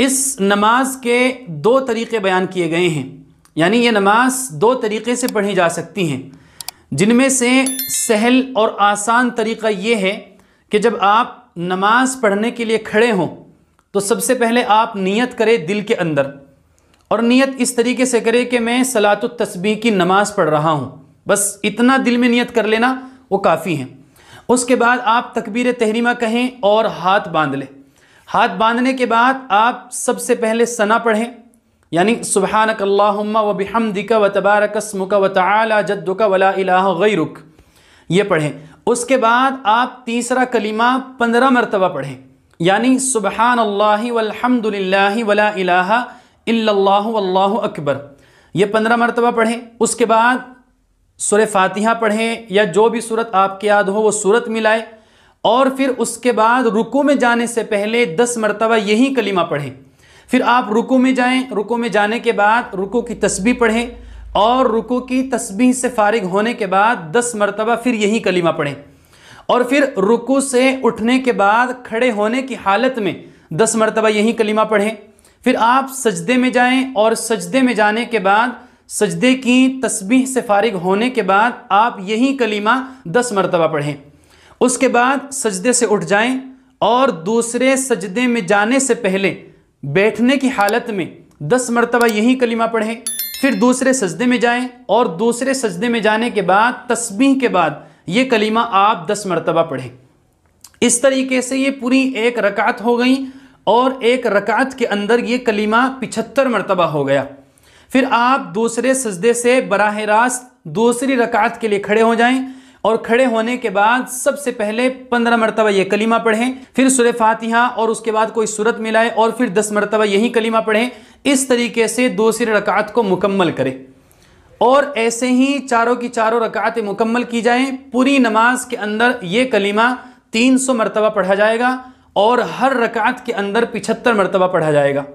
इस नमाज के दो तरीक़े बयान किए गए हैं, यानी ये नमाज दो तरीक़े से पढ़ी जा सकती हैं, जिनमें से सहल और आसान तरीक़ा ये है कि जब आप नमाज पढ़ने के लिए खड़े हों तो सबसे पहले आप नियत करें दिल के अंदर, और नियत इस तरीके से करें कि मैं सलातुत तस्बीह की नमाज पढ़ रहा हूँ, बस इतना दिल में नियत कर लेना वो काफ़ी है। उसके बाद आप तकबीर तहरीमा कहें और हाथ बांध लें। हाथ बांधने के बाद आप सबसे पहले सना पढ़ें, यानी सुब्हानक अल्लाहुम्मा व बिहम्दिका व तबारक अस्मुका व तआला जद्दुका व ला इलाहा गैरुक, ये पढ़ें। उसके बाद आप तीसरा कलीमा 15 मरतबा पढ़ें, यानी सुब्हानल्लाहि वल्हम्दुलिल्लाहि व ला इलाहा इल्लल्लाहु वल्लाहु अकबर, ये 15 मरतबा पढ़ें। उसके बाद सूरह फातिहा पढ़ें या जो भी सूरत आपके याद हो वो सूरत मिलाए, और फिर उसके बाद रुकू में जाने से पहले 10 मरतबा यही कलीमा पढ़ें। फिर आप रुकू में जाएं, रुकू में जाने के बाद रुकू की तस्बीह पढ़ें, और रुकू की तस्बीह से फारिग होने के बाद 10 मरतबा फिर यही कलीमा पढ़ें, और फिर रुकू से उठने के बाद खड़े होने की हालत में 10 मरतबा यही कलीमा पढ़ें। फिर आप सजदे में जाएं, और सजदे में जाने के बाद सजदे की तस्बीह से फारिग होने के बाद आप यही कलीमा 10 मरतबा पढ़ें। उसके बाद सजदे से उठ जाएं, और दूसरे सजदे में जाने से पहले बैठने की हालत में 10 मरतबा यही कलीमा पढ़ें। फिर दूसरे सजदे में जाएं, और दूसरे सजदे में जाने के बाद तस्बीह के बाद ये कलीमा आप 10 मरतबा पढ़ें। इस तरीके से ये पूरी एक रकात हो गई, और एक रकात के अंदर ये कलीमा 75 मरतबा हो गया। फिर आप दूसरे सजदे से बराह रास्त दूसरी रकात के लिए खड़े हो जाएं, और खड़े होने के बाद सबसे पहले 15 मरतबा ये कलीमा पढ़ें, फिर सूरह फातिहा और उसके बाद कोई सूरत मिलाए, और फिर 10 मरतबा यही कलीमा पढ़ें। इस तरीके से दूसरी रकात को मुकम्मल करें, और ऐसे ही चारों की चारों रकातें मुकम्मल की जाएं। पूरी नमाज के अंदर ये कलीमा 300 मरतबा पढ़ा जाएगा, और हर रकात के अंदर 75 मरतबा पढ़ा जाएगा।